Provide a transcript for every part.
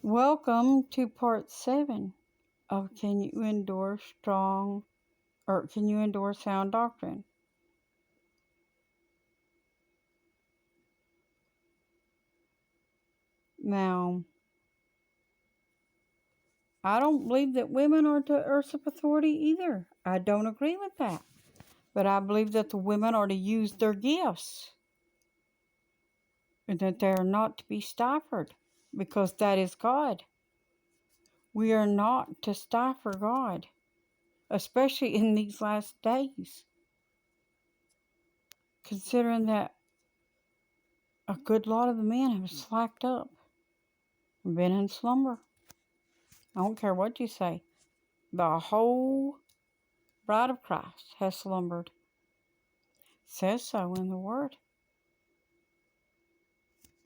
Welcome to part 7 of Can You Endure Sound Doctrine? Now, I don't believe that women are to usurp authority either. I don't agree with that. But I believe that the women are to use their gifts and that they are not to be stifled because that is God. We are not to stifle God, especially in these last days, considering that a good lot of the men have slacked up and been in slumber. I don't care what you say. The whole bride of Christ has slumbered. It says so in the Word.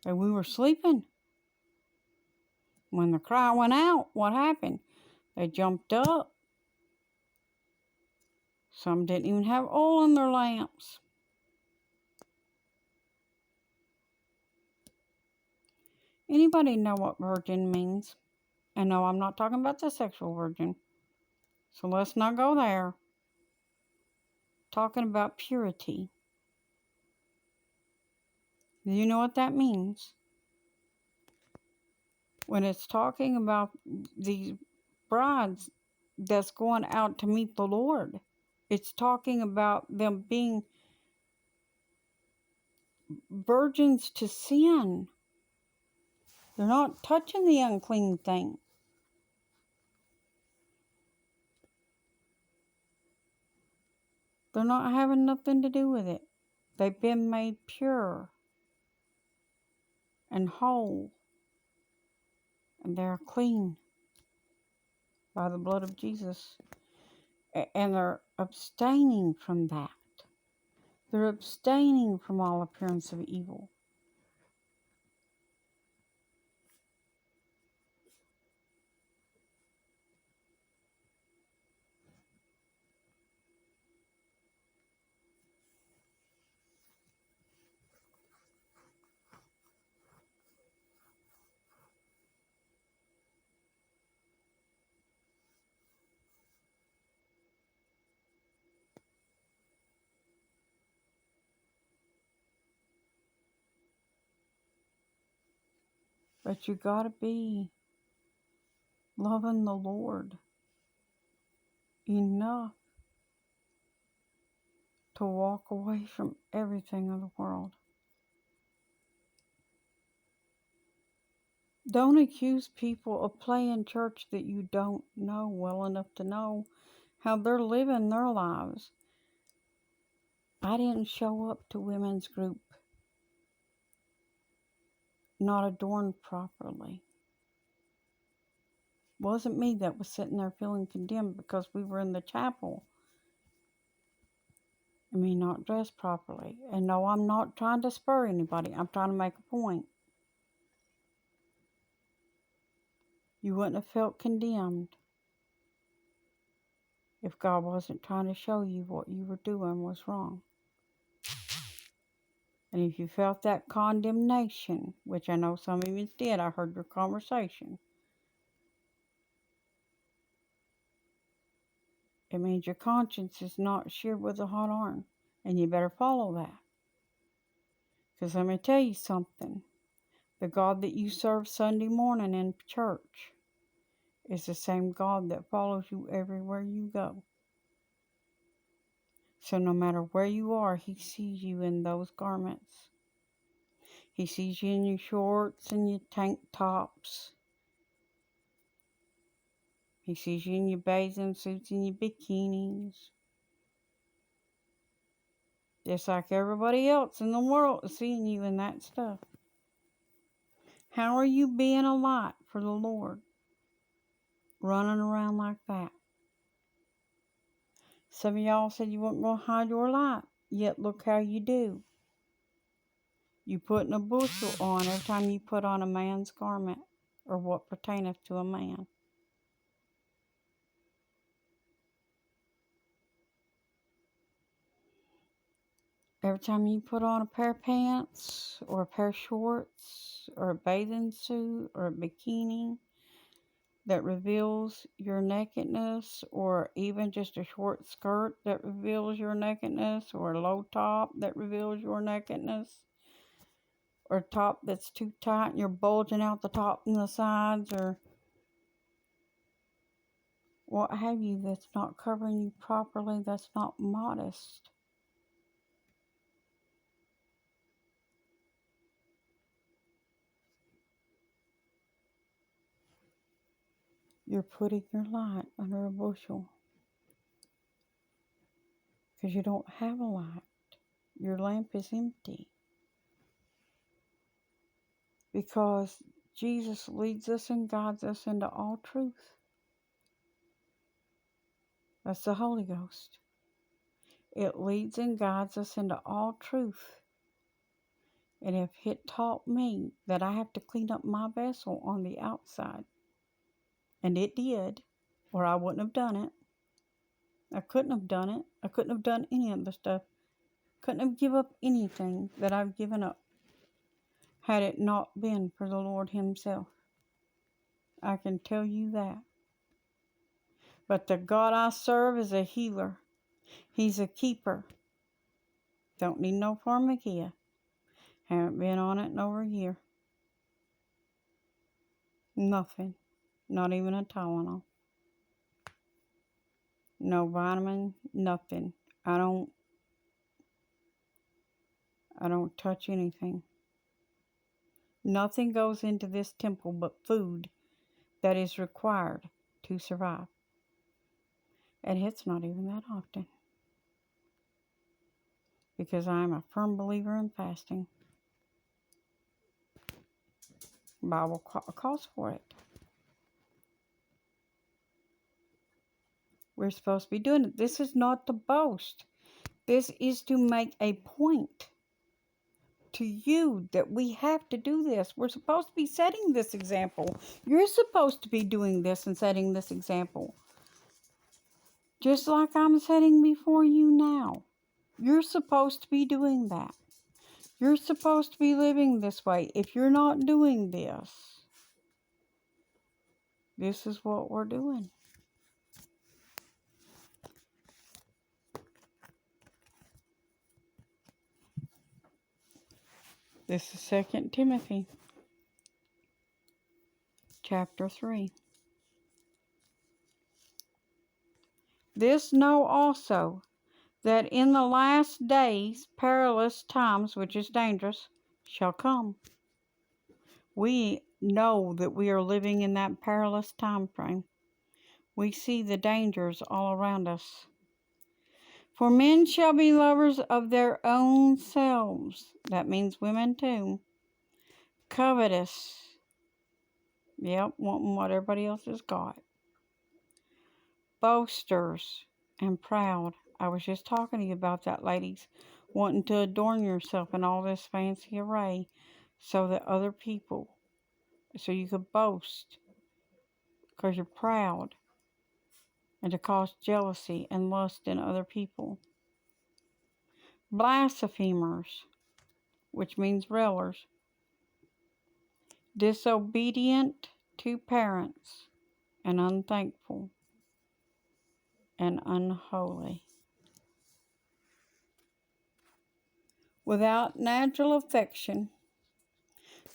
And we were sleeping. When the cry went out, what happened? They jumped up. Some didn't even have oil in their lamps. Anybody know what virgin means? And no, I'm not talking about the sexual virgin. So let's not go there. Talking about purity. Do you know what that means? When it's talking about these brides that's going out to meet the Lord, it's talking about them being virgins to sin. They're not touching the unclean thing. They're not having nothing to do with it. They've been made pure and whole, and they're clean by the blood of Jesus. And they're abstaining from that. They're abstaining from all appearance of evil. But you gotta be loving the Lord enough to walk away from everything of the world. Don't accuse people of playing church that you don't know well enough to know how they're living their lives. I didn't show up to women's group not adorned properly. It wasn't me that was sitting there feeling condemned because we were in the chapel and me not dressed properly. And no, I'm not trying to spur anybody. I'm trying to make a point. You wouldn't have felt condemned if God wasn't trying to show you what you were doing was wrong. And if you felt that condemnation, which I know some of you did, I heard your conversation, it means your conscience is not sheared with a hot iron, and you better follow that. Because let me tell you something. The God that you serve Sunday morning in church is the same God that follows you everywhere you go. So no matter where you are, He sees you in those garments. He sees you in your shorts and your tank tops. He sees you in your bathing suits and your bikinis. Just like everybody else in the world is seeing you in that stuff. How are you being a light for the Lord? Running around like that. Some of y'all said you weren't going to hide your light. Yet look how you do. You putting a bushel on every time you put on a man's garment, or what pertaineth to a man. Every time you put on a pair of pants or a pair of shorts or a bathing suit or a bikini that reveals your nakedness, or even just a short skirt that reveals your nakedness, or a low top that reveals your nakedness, or a top that's too tight and you're bulging out the top and the sides, or what have you, that's not covering you properly, that's not modest. You're putting your light under a bushel because you don't have a light. Your lamp is empty because Jesus leads us and guides us into all truth. That's the Holy Ghost. It leads and guides us into all truth. And if it taught me that I have to clean up my vessel on the outside, and it did, or I wouldn't have done it. I couldn't have done it. I couldn't have done any of the stuff. Couldn't have given up anything that I've given up had it not been for the Lord Himself. I can tell you that. But the God I serve is a healer. He's a keeper. Don't need no pharmacia. Haven't been on it in over a year. Nothing. Not even a Tylenol. No vitamin, nothing. I don't touch anything. Nothing goes into this temple but food that is required to survive. And it's not even that often. Because I'm a firm believer in fasting. The Bible calls for it. We're supposed to be doing it. This is not to boast. This is to make a point to you that we have to do this. We're supposed to be setting this example. You're supposed to be doing this and setting this example. Just like I'm setting before you now. You're supposed to be doing that. You're supposed to be living this way. If you're not doing this, this is what we're doing. This is 2 Timothy chapter 3. This know also, that in the last days perilous times, which is dangerous, shall come. We know that we are living in that perilous time frame. We see the dangers all around us. For men shall be lovers of their own selves. That means women too. Covetous. Yep, wanting what everybody else has got. Boasters and proud. I was just talking to you about that, ladies. Wanting to adorn yourself in all this fancy array so that other people, so you could boast because you're proud, and to cause jealousy and lust in other people. Blasphemers, which means railers. Disobedient to parents, and unthankful, and unholy. Without natural affection,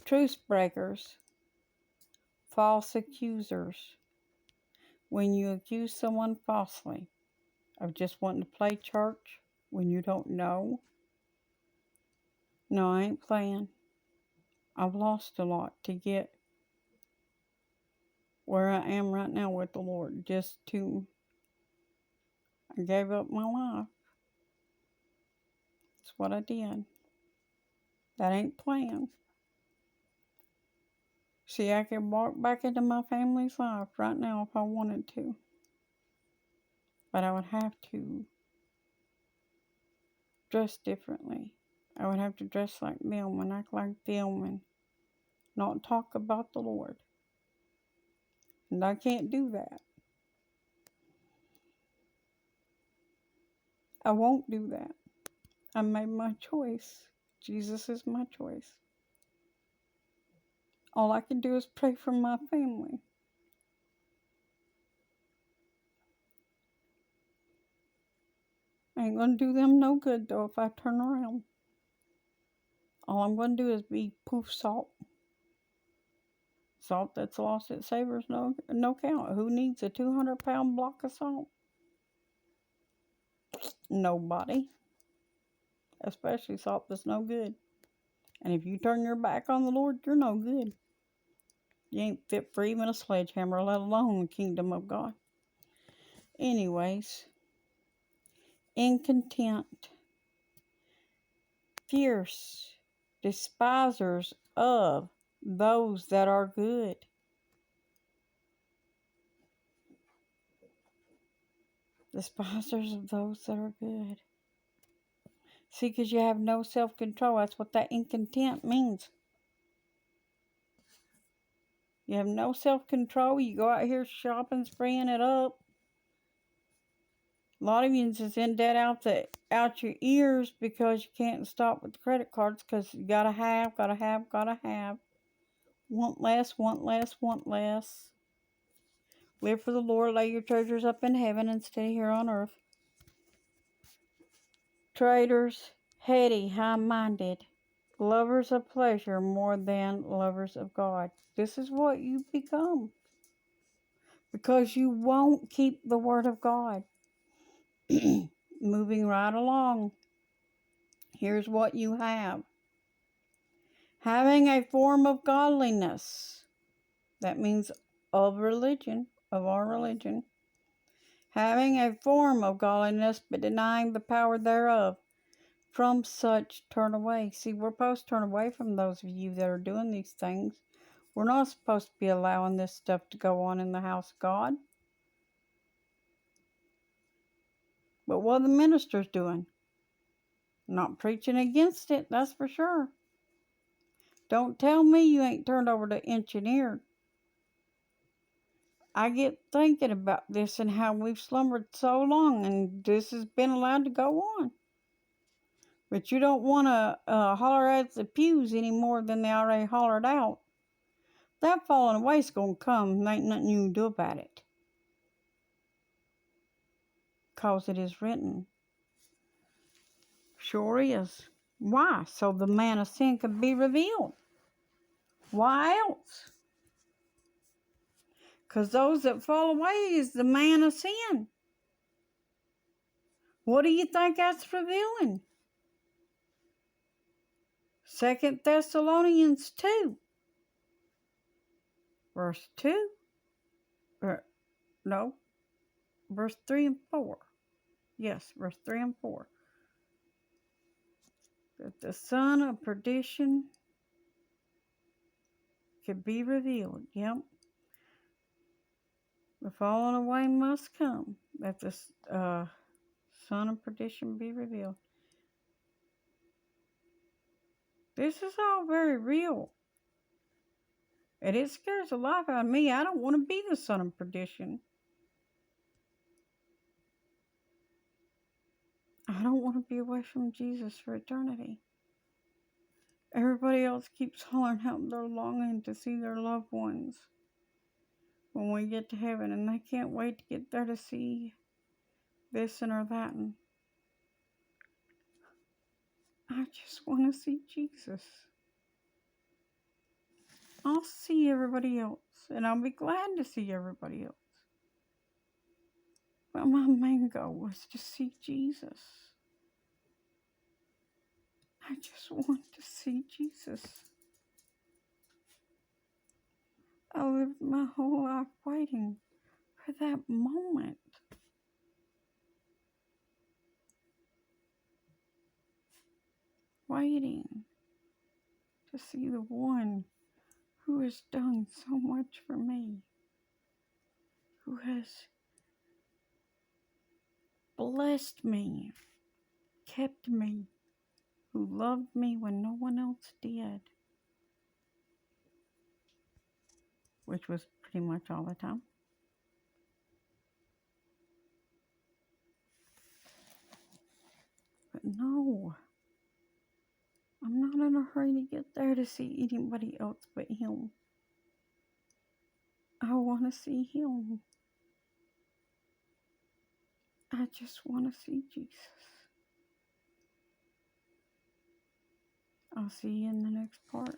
truce breakers, false accusers. When you accuse someone falsely of just wanting to play church when you don't know. No, I ain't playing. I've lost a lot to get where I am right now with the Lord. I gave up my life. That's what I did. That ain't playing. See, I could walk back into my family's life right now if I wanted to. But I would have to dress differently. I would have to dress like them and act like them and not talk about the Lord. And I can't do that. I won't do that. I made my choice. Jesus is my choice. All I can do is pray for my family. I ain't gonna do them no good though if I turn around. All I'm gonna do is be poof salt. Salt that's lost its savors no count. Who needs a 200-pound block of salt? Nobody. Especially salt that's no good. And if you turn your back on the Lord, you're no good. You ain't fit for even a sledgehammer, let alone the kingdom of God. Anyways, incontent, fierce, despisers of those that are good. Despisers of those that are good. See, because you have no self-control. That's what that incontent means. You have no self-control. You go out here shopping, spraying it up. A lot of you is in debt out your ears because you can't stop with the credit cards because you gotta have. Want less, want less, want less. Live for the Lord. Lay your treasures up in heaven instead of here on earth. Traitors, heady, high-minded, lovers of pleasure more than lovers of God. This is what you become because you won't keep the word of God. Moving right along. Here's what you have. Having a form of godliness. That means of religion, of our religion. Having a form of godliness, but denying the power thereof. From such turn away. See, we're supposed to turn away from those of you that are doing these things. We're not supposed to be allowing this stuff to go on in the house of God. But what are the ministers doing? Not preaching against it, that's for sure. Don't tell me you ain't turned over to engineer. I get thinking about this and how we've slumbered so long and this has been allowed to go on. But you don't want to holler at the pews any more than they already hollered out. That falling away is going to come. There ain't nothing you can do about it. Because it is written. Sure is. Why? So the man of sin could be revealed. Why else? Because those that fall away is the man of sin. What do you think that's revealing? 2 Thessalonians 2. Verse 2. No. Verse 3 and 4. Yes, verse 3 and 4. That the son of perdition could be revealed. Yep. The falling away must come. That the son of perdition be revealed. This is all very real. And it scares the life out of me. I don't want to be the son of perdition. I don't want to be away from Jesus for eternity. Everybody else keeps hollering out their longing to see their loved ones when we get to heaven, and they can't wait to get there to see this and or that. And I just want to see Jesus. I'll see everybody else, and I'll be glad to see everybody else. But my main goal was to see Jesus. I just want to see Jesus. I lived my whole life waiting for that moment. Waiting to see the one who has done so much for me, who has blessed me, kept me, who loved me when no one else did, which was pretty much all the time. But no, in a hurry to get there to see anybody else but him. I want to see him. I just want to see Jesus. I'll see you in the next part.